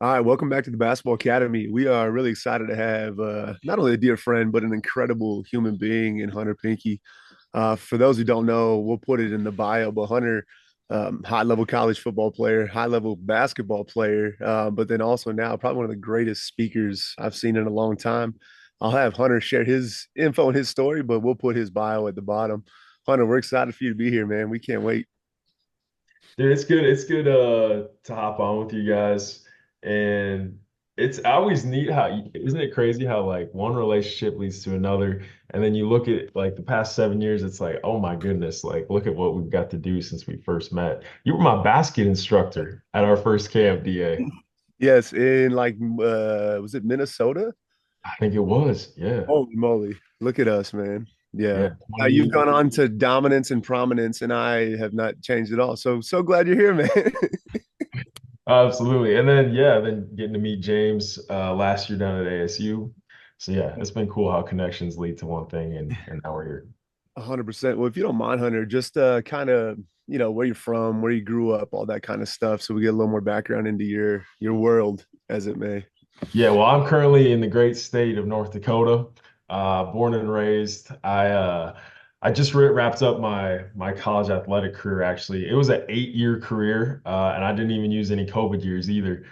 All right, welcome back to the Basketball Academy. We are really excited to have not only a dear friend, but an incredible human being in Hunter Pinke. For those who don't know, we'll put it in the bio, but Hunter, high-level college football player, high-level basketball player, but then also now probably one of the greatest speakers I've seen in a long time. I'll have Hunter share his info and his story, but we'll put his bio at the bottom. Hunter, we're excited for you to be here, man. We can't wait. Dude, it's good. It's good to hop on with you guys. And it's always neat how, isn't it crazy how like one relationship leads to another. And then you look at like the past 7 years, it's like, oh my goodness, like look at what we've got to do since we first met. You were my basket instructor at our first camp, DA. Yes, in like was it Minnesota? I think it was. Yeah. Holy moly. Look at us, man. Yeah. Yeah. Now you've 20, gone on to dominance and prominence, and I have not changed at all. So glad you're here, man. absolutely. And then yeah, then getting to meet James last year down at ASU. So yeah, it's been cool how connections lead to one thing and now we're here. 100%. Well, if you don't mind, Hunter, just kind of, where you're from, where you grew up, all that kind of stuff, so we get a little more background into your world, as it may. Yeah, well, I'm currently in the great state of North Dakota, born and raised. I just wrapped up my college athletic career. Actually, it was an 8-year career, and I didn't even use any COVID years either.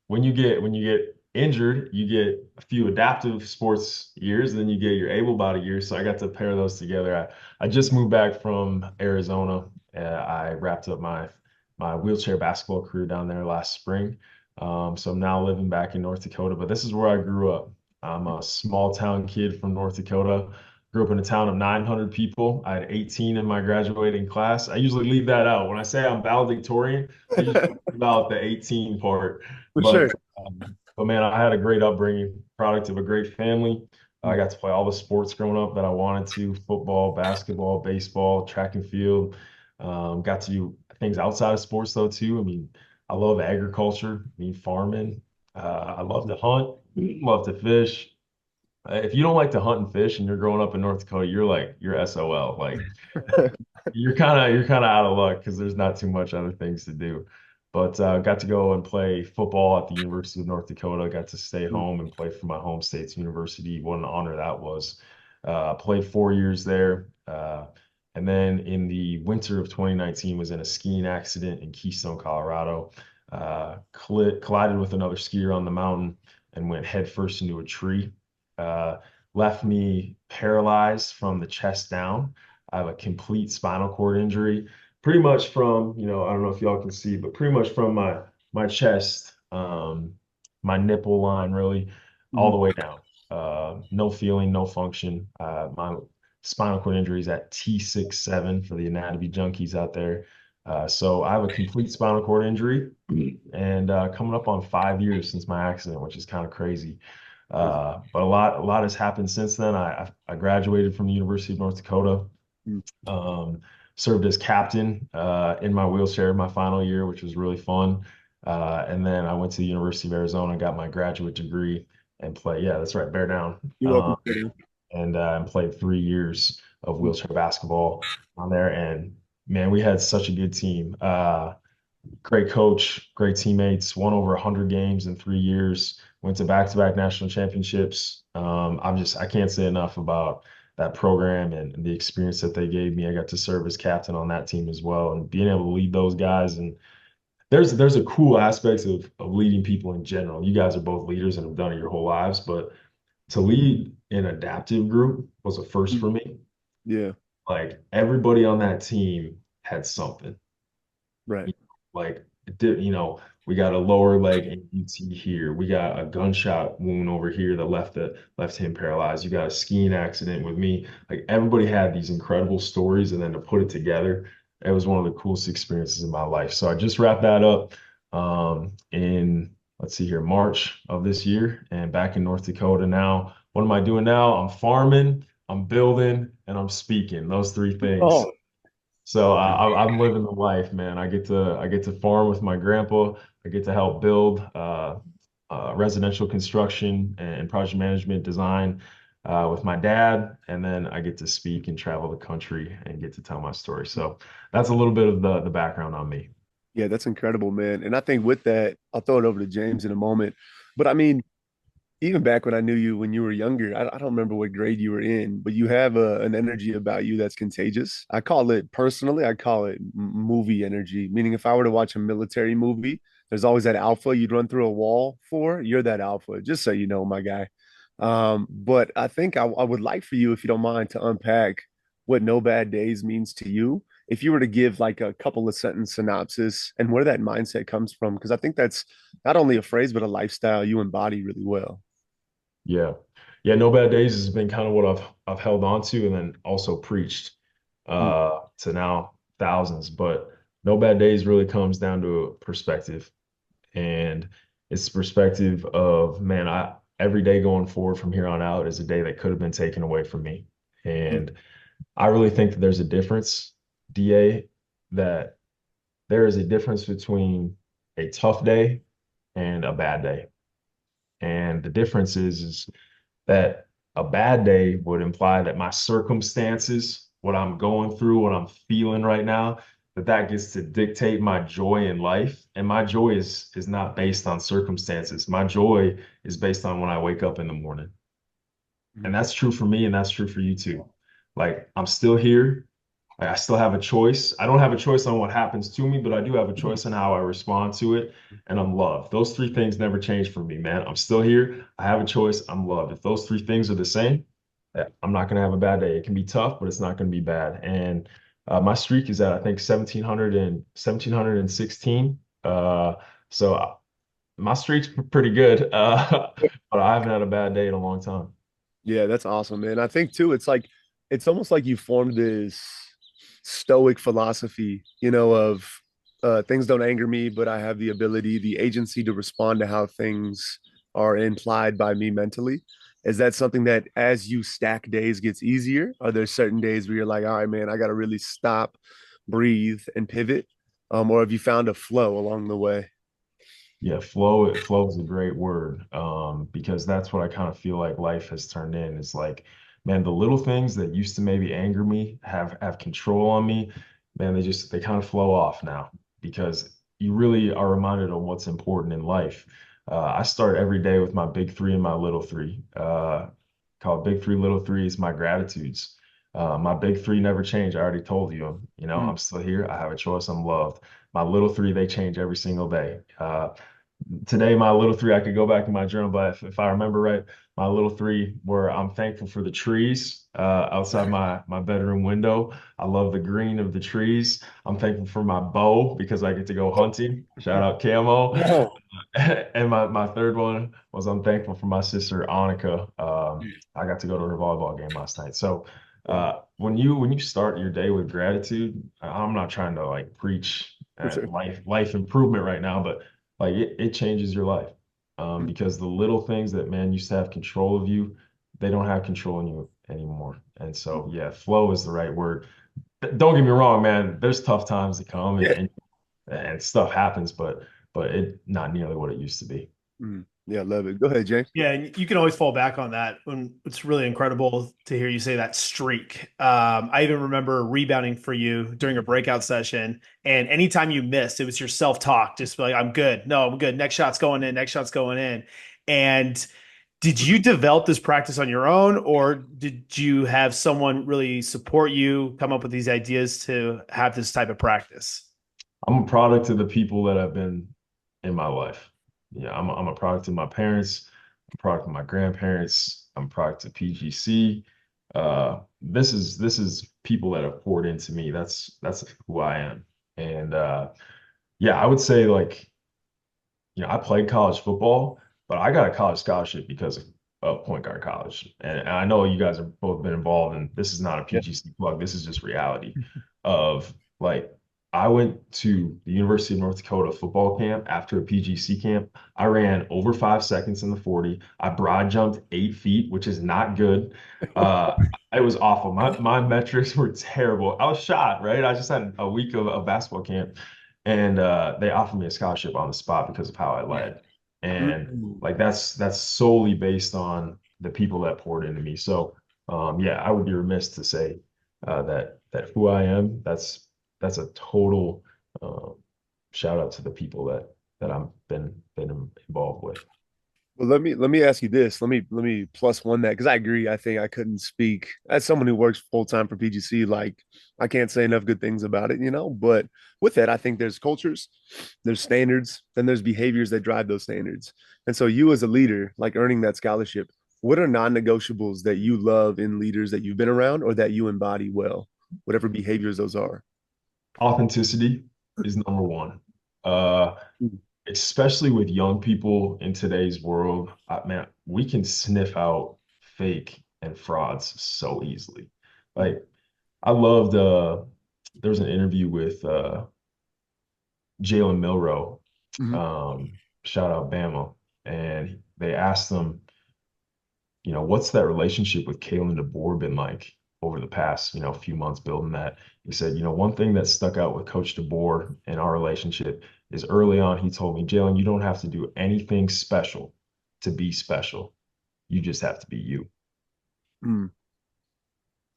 When you get injured, you get a few adaptive sports years, then you get your able-bodied years. So I got to pair those together. I just moved back from Arizona. I wrapped up my wheelchair basketball career down there last spring. So I'm now living back in North Dakota, but this is where I grew up. I'm a small town kid from North Dakota. Grew up in a town of 900 people. I had 18 in my graduating class. I usually leave that out. When I say I'm valedictorian, I usually leave out the 18 part. For But sure. but man, I had a great upbringing, product of a great family. I got to play all the sports growing up that I wanted to: football, basketball, baseball, track and field. Got to do things outside of sports though too. I mean, I love agriculture, I mean farming. I love to hunt, love to fish. If you don't like to hunt and fish and you're growing up in North Dakota, you're SOL. Like you're kind of out of luck because there's not too much other things to do. But got to go and play football at the University of North Dakota. Got to stay home and play for my home state's university. What an honor that was. Played 4 years there. And then in the winter of 2019 was in a skiing accident in Keystone, Colorado. Collided with another skier on the mountain and went headfirst into a tree. Uh, Left me paralyzed from the chest down. I have a complete spinal cord injury, pretty much from, I don't know if y'all can see, but pretty much from my chest, my nipple line really, all the way down. No feeling, no function. My spinal cord injury is at T6-7 for the anatomy junkies out there. So I have a complete spinal cord injury and coming up on 5 years since my accident, which is kind of crazy. But a lot has happened since then. I graduated from the University of North Dakota, um, served as captain in my wheelchair my final year, which was really fun. And then I went to the University of Arizona, got my graduate degree, and play. Yeah, that's right, bear down. You're welcome. Peter. And played 3 years of wheelchair basketball on there. And man, we had such a good team. Great coach, great teammates, won over 100 games in 3 years, went to back-to-back national championships. I can't say enough about that program and the experience that they gave me. I got to serve as captain on that team as well, and being able to lead those guys. And there's a cool aspects of leading people in general. You guys are both leaders and have done it your whole lives, but to lead an adaptive group was a first for me. Yeah, Like everybody on that team had something. right. Like, we got a lower leg amputee here. We got a gunshot wound over here that left him paralyzed. You got a skiing accident with me. Like everybody had these incredible stories, and then to put it together, it was one of the coolest experiences in my life. So I just wrapped that up in let's see here, March of this year, and back in North Dakota now. What am I doing now? I'm farming, I'm building, and I'm speaking. Those three things. Oh, So I'm living the life, man. I get to farm with my grandpa. I get to help build residential construction and project management design with my dad, and then I get to speak and travel the country and get to tell my story. So that's a little bit of the background on me. Yeah, that's incredible, man. And I think with that, I'll throw it over to James in a moment. But I mean, even back when I knew you when you were younger, I don't remember what grade you were in, but you have an energy about you that's contagious. I call it personally, I call it movie energy, meaning if I were to watch a military movie, there's always that alpha you'd run through a wall for. You're that alpha, just so you know, my guy. But I think I would like for you, if you don't mind, to unpack what No Bad Days means to you. If you were to give like a couple of sentence synopsis and where that mindset comes from, because I think that's not only a phrase, but a lifestyle you embody really well. Yeah. Yeah, No Bad Days has been kind of what I've held on to and then also preached Mm, to now thousands. But No Bad Days really comes down to perspective. And it's the perspective of, man, I every day going forward from here on out is a day that could have been taken away from me. mm, And I really think that there's a difference, DA, that there is a difference between a tough day and a bad day. And the difference is that a bad day would imply that my circumstances, what I'm going through, what I'm feeling right now, that gets to dictate my joy in life. And my joy is not based on circumstances. My joy is based on when I wake up in the morning. And mm, that's true for me, and that's true for you too. Like I'm still here. Like, I still have a choice. I don't have a choice on what happens to me, but I do have a mm. choice on how I respond to it. And I'm loved. Those three things never change for me, man. I'm still here. I have a choice. I'm loved. If those three things are the same, yeah, I'm not going to have a bad day. It can be tough, but it's not going to be bad. And my streak is at, I think, 1716. So my streak's pretty good, but I haven't had a bad day in a long time. Yeah, that's awesome, man. I think too, it's like it's almost like you formed this stoic philosophy, of things don't anger me, but I have the ability, the agency to respond to how things are implied by me mentally. Is that something that as you stack days gets easier? Are there certain days where you're like, all right, man, I got to really stop, breathe, and pivot? Or have you found a flow along the way? Yeah, flow is a great word, because that's what I kind of feel like life has turned in. It's like, man, the little things that used to maybe anger me, have control on me, man, they kind of flow off now because you really are reminded of what's important in life. I start every day with my big three and my little three. Called big three, little three is my gratitudes. My big three never change. I already told you, Mm, I'm still here. I have a choice. I'm loved. My little three, they change every single day. Today, my little three, I could go back in my journal, but if I remember right, my little three were I'm thankful for the trees outside my bedroom window. I love the green of the trees. I'm thankful for my bow because I get to go hunting. Shout out Camo. no. And my third one was I'm thankful for my sister Annika. I got to go to her volleyball game last night. So Wow, when you start your day with gratitude, I'm not trying to like preach for sure. life improvement right now, but like it changes your life. Mm, Because the little things that man used to have control of you, they don't have control in you anymore. And mm. so yeah, flow is the right word. Don't get me wrong, man. There's tough times to come Yeah. and stuff happens, but it not nearly what it used to be. Mm. Yeah, love it. Go ahead, James. Yeah, and you can always fall back on that. When it's really incredible to hear you say that streak. I even remember rebounding for you during a breakout session, and anytime you missed, it was your self-talk, just like, "I'm good. No, I'm good. Next shot's going in. Next shot's going in." And did you develop this practice on your own, or did you have someone really support you, come up with these ideas to have this type of practice? I'm a product of the people that have been in my life. Yeah, I'm a product of my parents, a product of my grandparents, I'm a product of PGC. This is people that have poured into me. That's who I am. And yeah, I would say like, I played college football, but I got a college scholarship because of Point Guard College. And I know you guys have both been involved, and this is not a Yeah. PGC plug. This is just reality of like, I went to the University of North Dakota football camp after a PGC camp. I ran over 5 seconds in the 40. I broad jumped 8 feet, which is not good. Uh, it was awful. My metrics were terrible. I was shot, right? I just had a week of basketball camp and they offered me a scholarship on the spot because of how I led. And Mm. like that's solely based on the people that poured into me. So yeah, I would be remiss to say that who I am, that's a total uh, shout out to the people that I've been involved with. Well, let me ask you this. Let me plus one that because I agree. I think I couldn't speak as someone who works full time for PGC. Like I can't say enough good things about it, you know. But with that, I think there's cultures, there's standards, then there's behaviors that drive those standards. And so, you as a leader, like earning that scholarship, what are non-negotiables that you love in leaders that you've been around or that you embody well, whatever behaviors those are? Authenticity is number one. Uh, Especially with young people in today's world, man, we can sniff out fake and frauds so easily. Like I loved there was an interview with Jalen Milrow, Mm-hmm. shout out Bama, and they asked him, what's that relationship with Kalen DeBoer been like over the past, few months building that? He said, one thing that stuck out with Coach DeBoer and our relationship is early on, he told me, Jalen, you don't have to do anything special to be special. You just have to be you. Mm.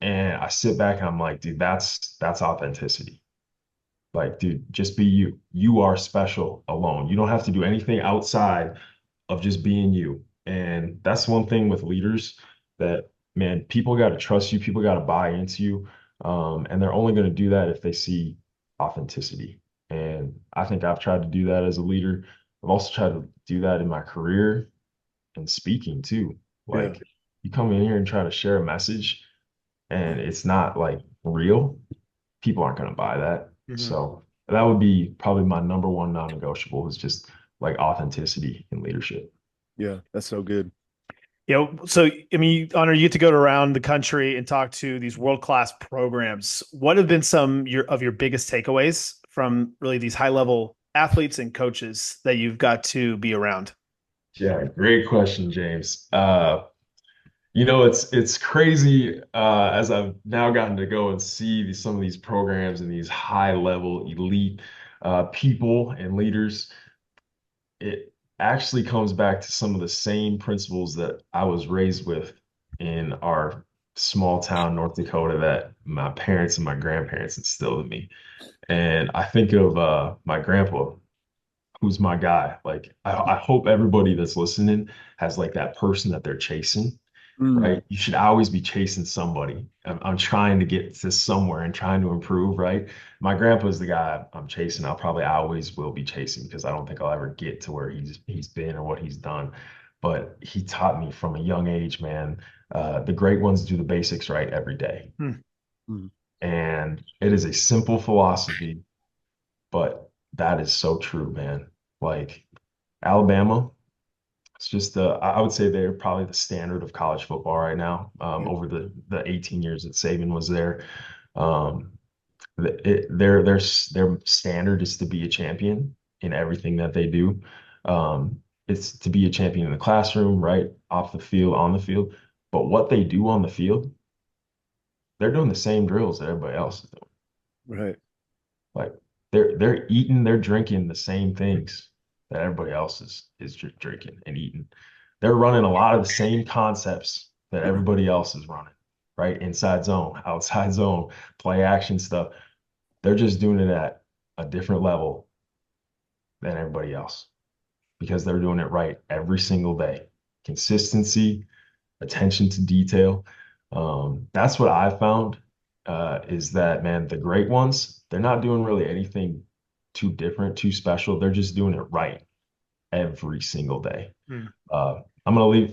And I sit back and I'm like, dude, that's authenticity. Like, dude, just be you. You are special alone. You don't have to do anything outside of just being you. And that's one thing with leaders that, man, people got to trust you. People got to buy into you. And they're only going to do that if they see authenticity. And I think I've tried to do that as a leader. I've also tried to do that in my career and speaking too. Yeah. Like, you come in here and try to share a message and it's not like real, people aren't going to buy that. Mhm. So that would be probably my number one non-negotiable is just like authenticity in leadership. Yeah. That's so good. So I mean, Honor, you get to go around the country and talk to these world-class programs. What have been some of your biggest takeaways from really these high-level athletes and coaches that you've got to be around? Yeah, great question, James. It's crazy as I've now gotten to go and see some of these programs and these high level elite people and leaders. It actually comes back to some of the same principles that I was raised with in our small town, North Dakota, that my parents and my grandparents instilled in me. And I think of my grandpa, who's my guy. Like, I hope everybody that's listening has like that person that they're chasing, Mm. right? You should always be chasing somebody. I'm trying to get to somewhere and trying to improve, right? My grandpa's the guy I'm chasing. I'll probably always will be chasing because I don't think I'll ever get to where he's been or what he's done. But he taught me from a young age, man. The great ones do the basics right every day. Hmm. Mm. And it is a simple philosophy, but that is so true, man. Like Alabama, it's just I would say they're probably the standard of college football right now. Over the 18 years that Saban was there, um, their standard is to be a champion in everything that they do. It's to be a champion in the classroom, right, off the field, on the field. But what they do on the field, they're doing the same drills that everybody else is doing. Right. Like they're eating, they're drinking the same things that everybody else is drinking and eating. They're running a lot of the same concepts that everybody else is running, right? Inside zone, outside zone, play action stuff. They're just doing it at a different level than everybody else because they're doing it right every single day. Consistency, attention to detail. That's what I found is that, man, the great ones, they're not doing really anything too different, too special. They're just doing it right every single day. Hmm. I'm gonna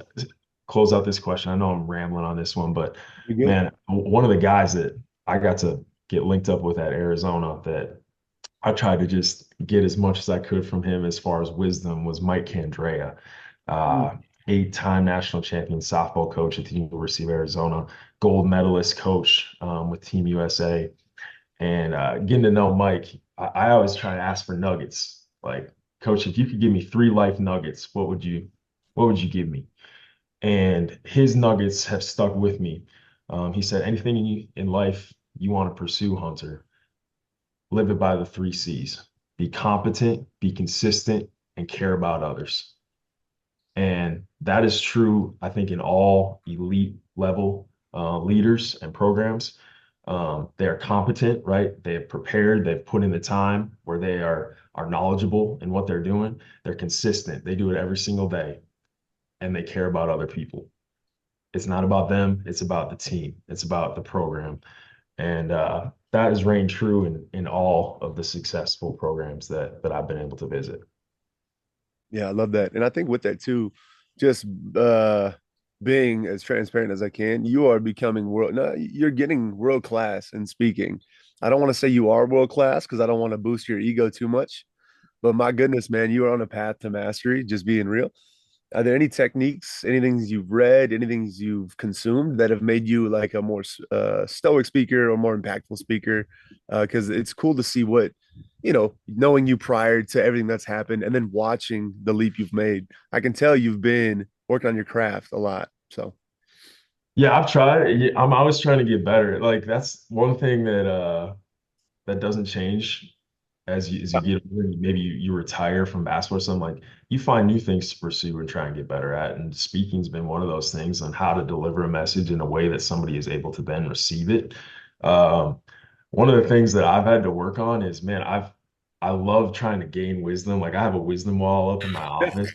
close out this question. I know I'm rambling on this one, but You good? man, one of the guys that I got to get linked up with at Arizona that I tried to just get as much as I could from him as far as wisdom was Mike Candrea, Mm. uh, eight-time national champion softball coach at the University of Arizona, gold medalist coach with Team USA. And getting to know Mike, I always try to ask for nuggets. Like, Coach, if you could give me three life nuggets, what would you give me? And his nuggets have stuck with me. He said, anything in life you want to pursue, Hunter, live it by the three C's. Be competent, be consistent, and care about others. And that is true, I think, in all elite level leaders and programs. They are competent, right? They have prepared, they've put in the time where they are knowledgeable in what they're doing. They're consistent. They do it every single day and they care about other people. It's not about them, it's about the team. It's about the program. And that has reigned true in all of the successful programs that I've been able to visit. Yeah, I love that. And I think with that too, just uh being as transparent as I can, you are becoming world no, you're getting world class in speaking. I don't want to say you are world class because I don't want to boost your ego too much, but my goodness, man, you are on a path to mastery, just being real. Are there any techniques, anything you've read, anything you've consumed that have made you like a more stoic speaker or more impactful speaker? Because it's cool to see what, knowing you prior to everything that's happened and then watching the leap you've made. I can tell you've been working on your craft a lot. So, Yeah, I've tried. Yeah, I'm always trying to get better. Like that's one thing that doesn't change as you get older, maybe you retire from basketball or something, like you find new things to pursue and try and get better at. And speaking's been one of those things on how to deliver a message in a way that somebody is able to then receive it. Um, One of the things that I've had to work on is, man, I love trying to gain wisdom. Like I have a wisdom wall up in my office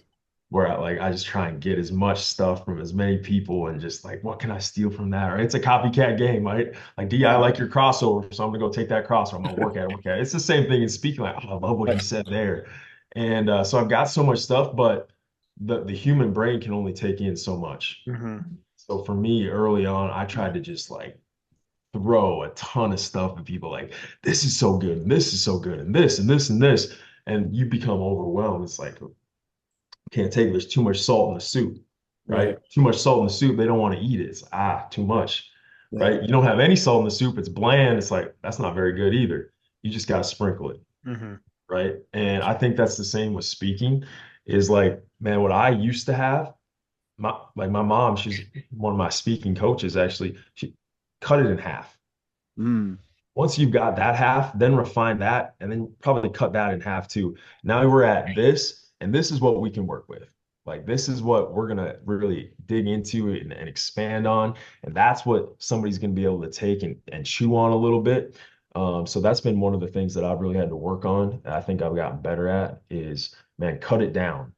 where I just try and get as much stuff from as many people and just like what can I steal from that? Right? It's a copycat game, right? Like, D, I like your crossover, so I'm gonna go take that crossover. I'm gonna work at it. It's the same thing in speaking. Like, oh, I love what he said there, and so I've got so much stuff, but the human brain can only take in so much. Mhm. So for me, early on, I tried to just like throw a ton of stuff at people, like this is so good, and this is so good, and this and this and this, and you become overwhelmed. It's like can't take it. There's too much salt in the soup, right. right? Too much salt in the soup, they don't want to eat it. It's too much, Yeah. right? You don't have any salt in the soup, it's bland. It's like that's not very good either. You just got to sprinkle it, Mhm. right? And I think that's the same with speaking. Is like, man, what I used to have, my mom, she's one of my speaking coaches actually. She cut it in half. Mm, Once you've got that half, then refine that and then probably cut that in half too. Now we're at this, and this is what we can work with. Like this is what we're gonna really dig into and expand on. And that's what somebody's gonna be able to take and chew on a little bit. So that's been one of the things that I've really had to work on. And I think I've gotten better at is, man, cut it down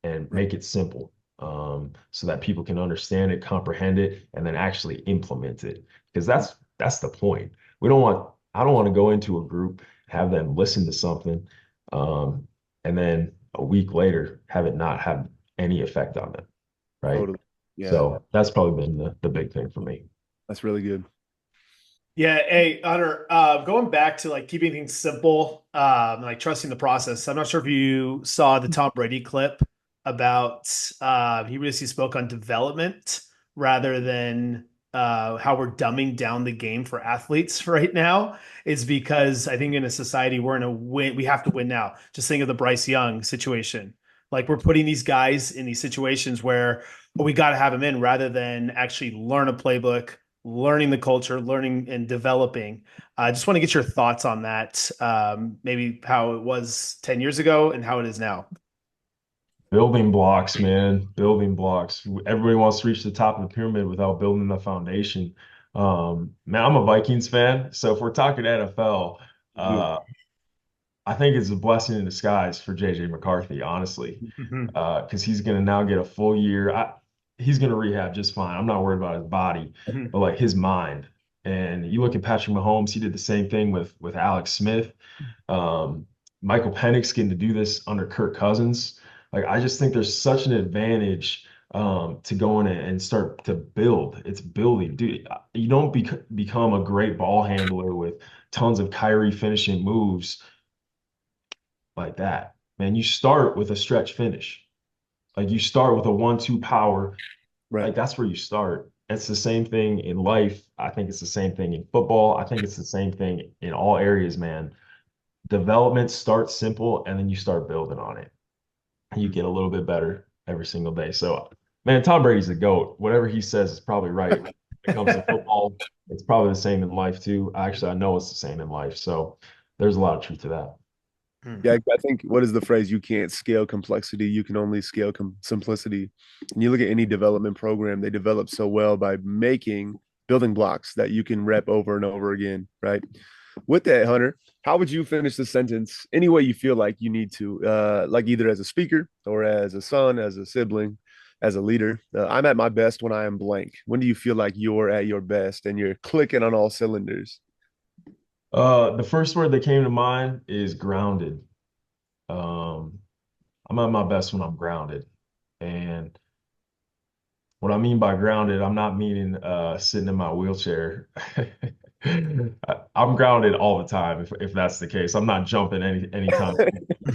and right. make it simple. So that people can understand it, comprehend it, and then actually implement it. Because that's the point. I don't want to go into a group, have them listen to something, um, and then a week later have it not have any effect on them, right? Totally. Yeah. So that's probably been the big thing for me. That's really good. Yeah, hey, Hunter, going back to like keeping things simple, like trusting the process. I'm not sure if you saw the Tom Brady clip about he really spoke on development rather than how we're dumbing down the game for athletes right now. Is because I think in a society we're in a win, we have to win now. Just think of the Bryce Young situation. Like we're putting these guys in these situations where we got to have them in rather than actually learn a playbook, learning the culture, learning and developing. I just want to get your thoughts on that. Maybe how it was 10 years ago and how it is now. Building blocks, man, building blocks. Everybody wants to reach the top of the pyramid without building the foundation. Man, I'm a Vikings fan, so if we're talking NFL, Mhm. uh, I think it's a blessing in disguise for JJ McCarthy, honestly, Mhm. because he's going to now get a full year. He's going to rehab just fine. I'm not worried about his body, Mhm. but like his mind. And you look at Patrick Mahomes, he did the same thing with Alex Smith. Um, Michael Penix getting to do this under Kirk Cousins. Like I just think there's such an advantage to go in and start to build. It's building, dude. You don't become a great ball handler with tons of Kyrie finishing moves like that. Man, you start with a stretch finish. Like you start with a 1-2 power. Right. Like that's where you start. It's the same thing in life. I think it's the same thing in football. I think it's the same thing in all areas, man. Development starts simple and then you start building on it. And you get a little bit better every single day. So, man, Tom Brady's the GOAT. Whatever he says is probably right. When it comes to football, it's probably the same in life too. Actually, I know it's the same in life. So there's a lot of truth to that. Yeah, I think what is the phrase? You can't scale complexity. You can only scale simplicity. And you look at any development program, they develop so well by building blocks that you can rep over and over again, right? With that, Hunter, how would you finish the sentence any way you feel like you need to, like either as a speaker or as a son, as a sibling, as a leader? I'm at my best when I am blank. When do you feel like you're at your best and you're clicking on all cylinders? The first word that came to mind is grounded. Um, I'm at my best when I'm grounded. And what I mean by grounded, I'm not meaning sitting in my wheelchair. I'm grounded all the time if that's the case. I'm not jumping anytime.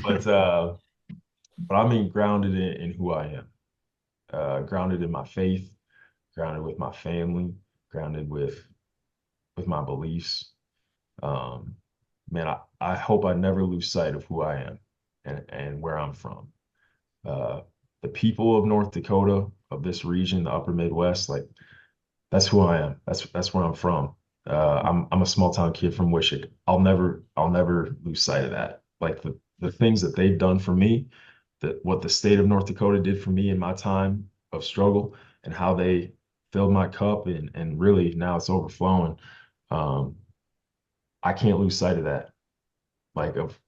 But I mean grounded in who I am. Grounded in my faith, grounded with my family, grounded with my beliefs. Um, man, I hope I never lose sight of who I am and where I'm from. Uh, the people of North Dakota, of this region, the upper Midwest, like that's who I am. That's where I'm from. I'm a small town kid from Wishick. I'll never lose sight of that. Like the things that they've done for me, that what the state of North Dakota did for me in my time of struggle, and how they filled my cup, and really now it's overflowing. Um, I can't lose sight of that. Like of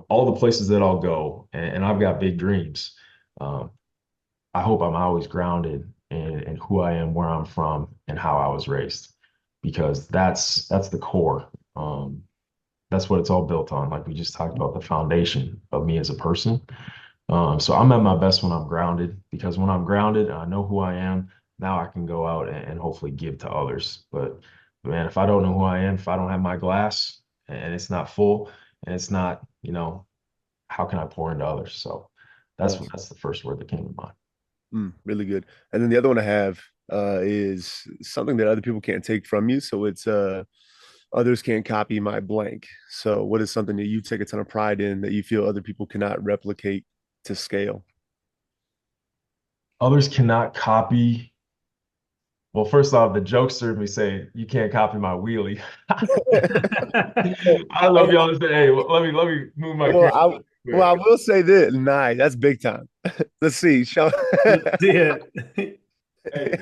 all the places that I'll go, and I've got big dreams. Um, I hope I'm always grounded in who I am, where I'm from, and how I was raised, because that's the core. That's what it's all built on. Like we just talked about, the foundation of me as a person. So I'm at my best when I'm grounded, because when I'm grounded and I know who I am, now I can go out and hopefully give to others. But man, if I don't know who I am, if I don't have my glass and it's not full and it's not, how can I pour into others? So Nice. that's the first word that came to mind. Really good. And then the other one I have is something that other people can't take from you. So it's others can't copy my blank. So what is something that you take a ton of pride in that you feel other people cannot replicate to scale? Others cannot copy. Well, first off, the jokester may say you can't copy my wheelie. I don't know if y'all say, hey, well, let me move my Well, camera I well, I quick. will say this. Nice. That's big time. Let's see. Show. Let's see it. Hey,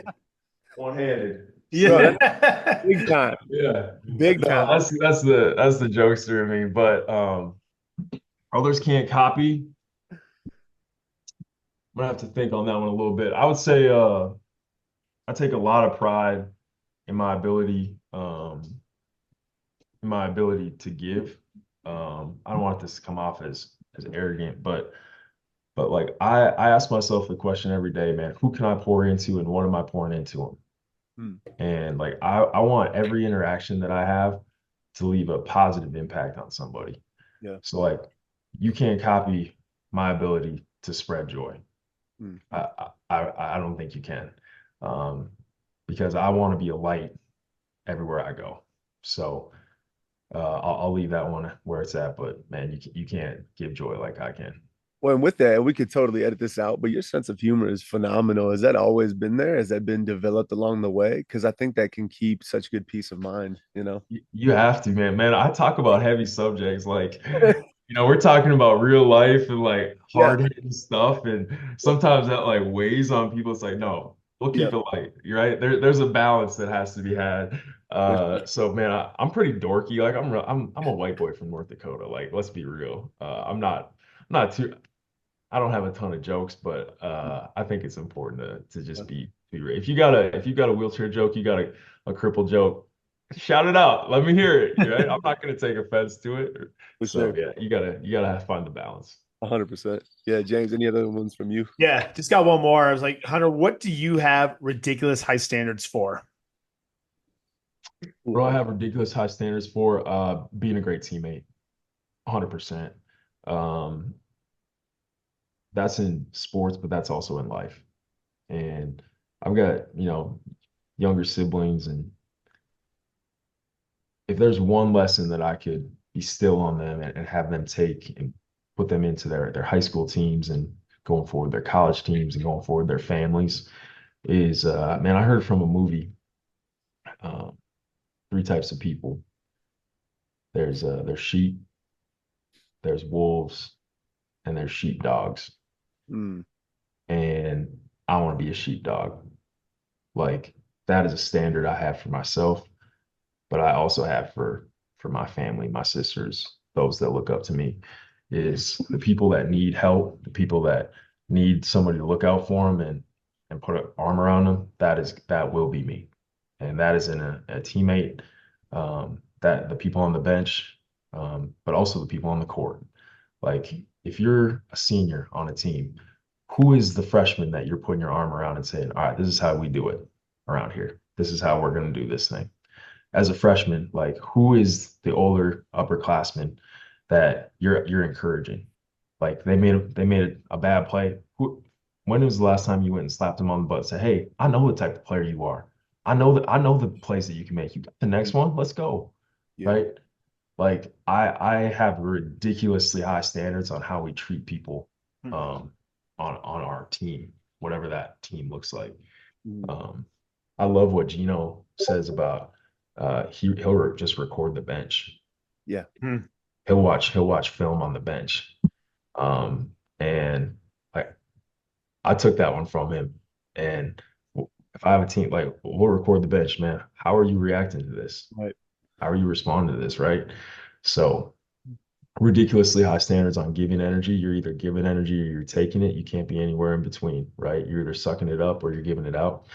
one-handed. Bro, So Yeah. that's big time. yeah, Big no, time. that's the jokester in me. But others can't copy. I'm gonna have to think on that one a little bit. I would say I take a lot of pride in my ability to give. I don't want this to come off as arrogant, but like I ask myself the question every day, man, who can I pour into and what am I pouring into them? Hmm. And like I want every interaction that I have to leave a positive impact on somebody. Yeah. So like you can't copy my ability to spread joy. Hmm. I don't think you can. Um, because I want to be a light everywhere I go. So I'll leave that one where it's at. But man, you can't give joy like I can. Well, and with that, we could totally edit this out, but your sense of humor is phenomenal. Has that always been there? Has that been developed along the way? Because I think that can keep such good peace of mind, you know? You have to, man. Man, I talk about heavy subjects like, we're talking about real life and like Yeah. hard hitting stuff, and sometimes that like weighs on people. It's like, no, we'll Yeah. keep it light. You're right. There's a balance that has to be had. For So man, I'm pretty dorky. Like I'm a white boy from North Dakota. Like, let's be real. I'm not too. I don't have a ton of jokes, but I think it's important to just be real. If you got a wheelchair joke, you got a cripple joke, shout it out. Let me hear it. Right? I'm not gonna take offense to it. So sure. yeah, you gotta find the balance. 100%. Yeah, James, any other ones from you? Yeah, just got one more. I was like, Hunter, what do you have ridiculous high standards for? Bro, I have ridiculous high standards for being a great teammate, 100%. Um, that's in sports, but that's also in life. And I've got, younger siblings, and if there's one lesson that I could bestow on them and have them take and put them into their high school teams and going forward their college teams and going forward their families is man, I heard from a movie, um, three types of people. There's sheep, there's wolves, and there's sheepdogs. Mm, And I want to be a sheepdog. Like that is a standard I have for myself, but I also have for my family, my sisters, those that look up to me, is the people that need help, the people that need somebody to look out for them and put an arm around them. That will be me, and that is in a teammate, that the people on the bench, but also the people on the court. Like if you're a senior on a team, who is the freshman that you're putting your arm around and saying, all right, this is how we do it around here. This is how we're going to do this thing. As a freshman, like who is the older upperclassman that you're encouraging? Like they made a bad play. When was the last time you went and slapped them on the butt and said, "Hey, I know the type of player you are. I know the plays that you can make. You got the next one. Let's go." Yeah. Right? Like I have ridiculously high standards on how we treat people um on our team, whatever that team looks like. Mhm. Um I love what Gino says about he'll just record the bench. Yeah. He'll watch film on the bench. And I I took that one from him. And if I have a team, like we'll record the bench, man. How are you reacting to this? Right. How are you responding to this? Right. So ridiculously high standards on giving energy. You're either giving energy or you're taking it. You can't be anywhere in between, right? You're either sucking it up or you're giving it out.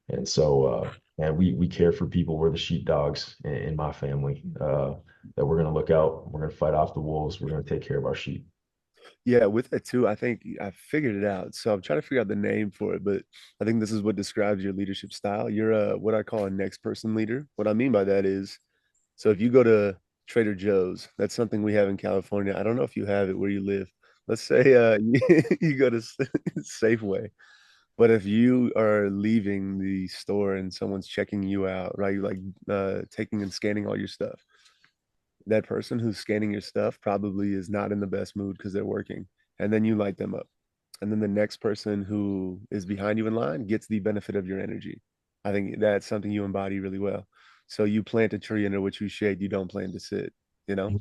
And so, and we care for people. We're the sheepdogs in my family. That we're gonna look out. We're gonna fight off the wolves. We're gonna take care of our sheep. Yeah, with that too, I think I figured it out. So I'm trying to figure out the name for it, but I think this is what describes your leadership style. You're a what I call a next person leader. What I mean by that is, so if you go to Trader Joe's, that's something we have in California. I don't know if you have it where you live. Let's say you go to Safeway, but if you are leaving the store and someone's checking you out, right? You like taking and scanning all your stuff. That person who's scanning your stuff probably is not in the best mood because they're working. And then you light them up. And then the next person who is behind you in line gets the benefit of your energy. I think that's something you embody really well. So you plant a tree under which you shade, you don't plan to sit, you know?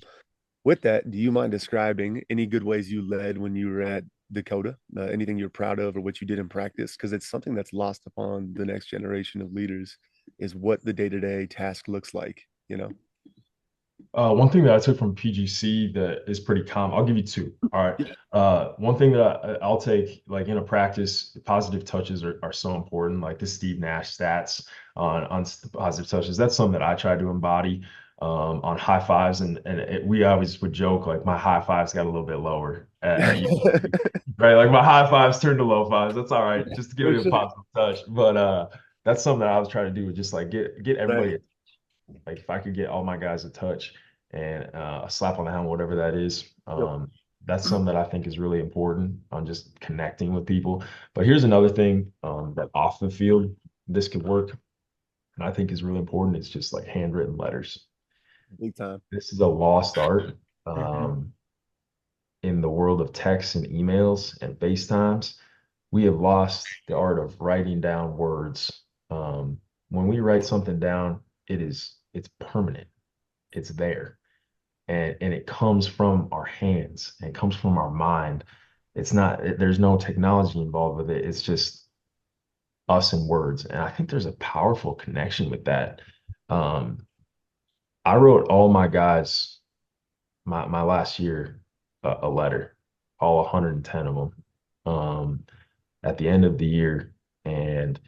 With that, do you mind describing any good ways you led when you were at Dakota? Anything you're proud of or what you did in practice? Because it's something that's lost upon the next generation of leaders is what the day-to-day task looks like, you know? One thing that I took from PGC that is pretty common, I'll give you two. All right. One thing that I'll take, like in a practice, positive touches are so important. Like the Steve Nash stats on positive touches. That's something that I try to embody on high fives. And we always would joke, like my high fives got a little bit lower at UNC, right? Like my high fives turned to low fives. That's all right, just to give For it a sure. positive touch. But that's something that I was trying to do, just like get Right. everybody, like if I could get all my guys a touch and a slap on the helmet, whatever that is, Yep. that's something that I think is really important on just connecting with people. But here's another thing that off the field, this could work, and I think is really important. It's just like handwritten letters. Big time. This is a lost art in the world of texts and emails and FaceTimes. We have lost the art of writing down words. When we write something down, it's permanent. It's there. And it comes from our hands and it comes from our mind. It's not, there's no technology involved with it. It's just us and words. And I think there's a powerful connection with that. Um, I wrote all my guys my last year a letter, all 110 of them, at the end of the year. And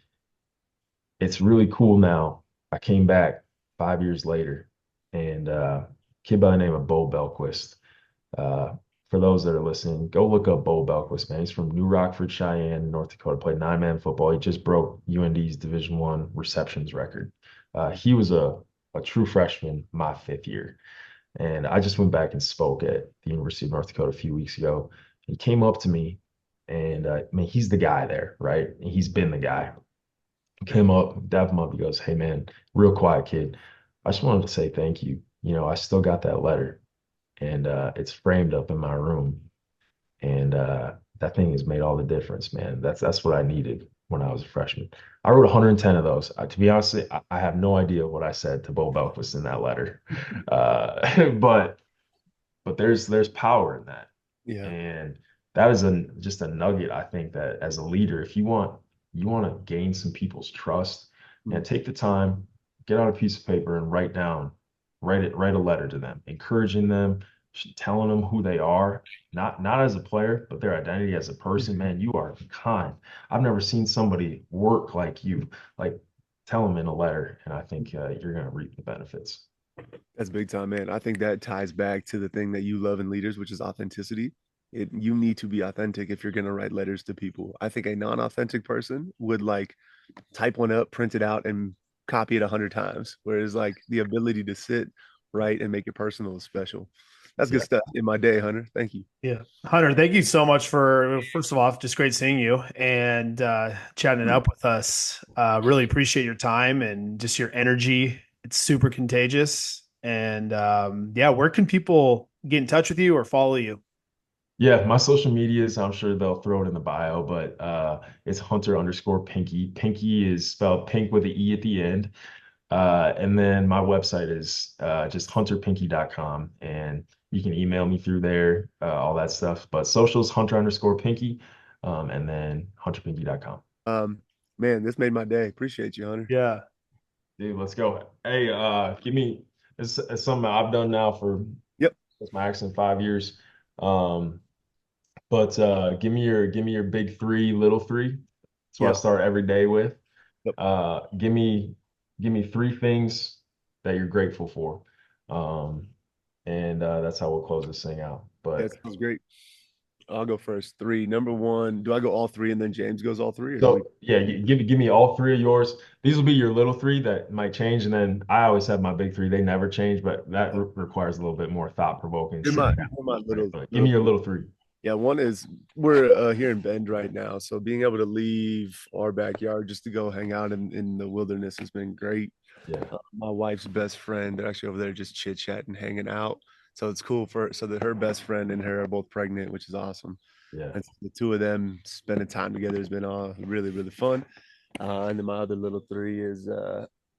it's really cool now. I came back 5 years later and kid by the name of Bo Belquist. Uh, for those that are listening, go look up Bo Belquist, man. He's from New Rockford, Cheyenne, North Dakota. Played nine-man football. He just broke UND's Division I receptions record. He was a true freshman my 5th year, and I just went back and spoke at the University of North Dakota a few weeks ago. He came up to me, and I mean, he's the guy there, right? He's been the guy. He came up, dapped him up. He goes, "Hey, man, real quiet kid. I just wanted to say thank you. I still got that letter and it's framed up in my room. And that thing has made all the difference, man. That's what I needed when I was a freshman. I wrote 110 of those. To be honest, I have no idea what I said to Bo Belquist in that letter, but there's power in that, Yeah. and that is just a nugget. I think that as a leader, if you want to gain some people's trust, And take the time, get out a piece of paper and write a letter to them, encouraging them, telling them who they are, not as a player, but their identity as a person. Man, you are kind. I've never seen somebody work like you. Like, tell them in a letter, and I think you're going to reap the benefits. That's big time, man. I think that ties back to the thing that you love in leaders, which is authenticity. You need to be authentic if you're going to write letters to people. I think a non-authentic person would like type one up, print it out, and copy it 100 times. Whereas like the ability to sit, write, and make it personal is special. That's good Yeah. stuff in my day, Hunter. Thank you. Yeah. Hunter, thank you so much for, first of all, just great seeing you and chatting it up with us. Really appreciate your time and just your energy. It's super contagious. And yeah, where can people get in touch with you or follow you? Yeah, my social medias, I'm sure they'll throw it in the bio, but it's Hunter_Pinke. Pinky is spelled pink with an E at the end. And then my website is just hunterpinke.com. And you can email me through there, all that stuff. But socials, Hunter_Pinke, and then hunterpinke.com. Um, Man, this made my day. Appreciate you, Hunter. Yeah. Dude, let's go. Hey, give me, it's something I've done now for Yep. it's my accent 5 years. Um, but give me your big three, little three. That's what I Yep. start every day with. Yep. Give me three things that you're grateful for. And that's how we'll close this thing out. That But sounds great. I'll go first. Three. Number one, do I go all three and then James goes all three, or do we? so yeah, give me all three of yours. These will be your little three that might change, and then I always have my big three. They never change, but that requires a little bit more thought-provoking You're sitting my, down. you're my Right? little, But give little me your three. little three. Yeah, one is we're here in Bend right now, so being able to leave our backyard just to go hang out in the wilderness has been great. Yeah, My wife's best friend, they're actually over there just chit chatting, hanging out. So it's cool so that her best friend and her are both pregnant, which is awesome. yeah. And so the two of them spending time together has been really, really fun. And then my other little three is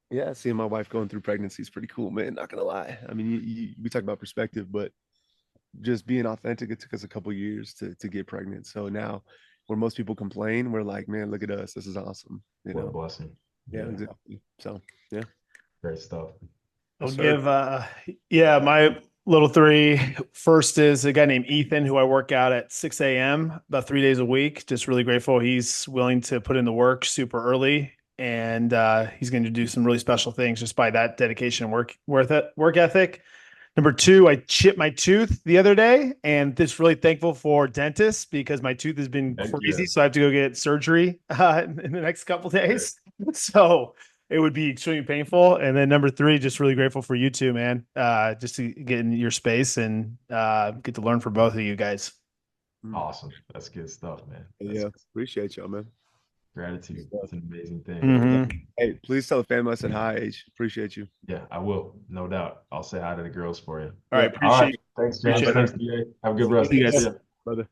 yeah, seeing my wife going through pregnancy is pretty cool, man. Not gonna lie. I mean, we talk about perspective, but just being authentic, it took us a couple years to get pregnant. So now where most people complain, we're like, man, look at us. This is awesome. What a blessing. Yeah, Yeah, exactly. So yeah. great stuff. I'll Yes, sir. give yeah, my little three. First is a guy named Ethan who I work out at 6 a.m. about 3 days a week. Just really grateful he's willing to put in the work super early, and he's going to do some really special things just by that dedication and work ethic. Number two, I chipped my tooth the other day, and just really thankful for dentists because my tooth has been Heck crazy. yeah. So I have to go get surgery in the next couple days. So it would be extremely painful. And then number three, just really grateful for you two, man. Just to get in your space and get to learn from both of you guys. Awesome. That's good stuff, man. That's Yeah, appreciate y'all, man. gratitude. It's an amazing thing. Mhm. Hey, please tell the family I said hi, H. Appreciate you. Yeah, I will. No doubt. I'll say hi to the girls for you. All right. Yep. All Appreciate right. Thanks, James. appreciate Thanks, it. BA. Have a good rest. See you guys. See ya. Brother.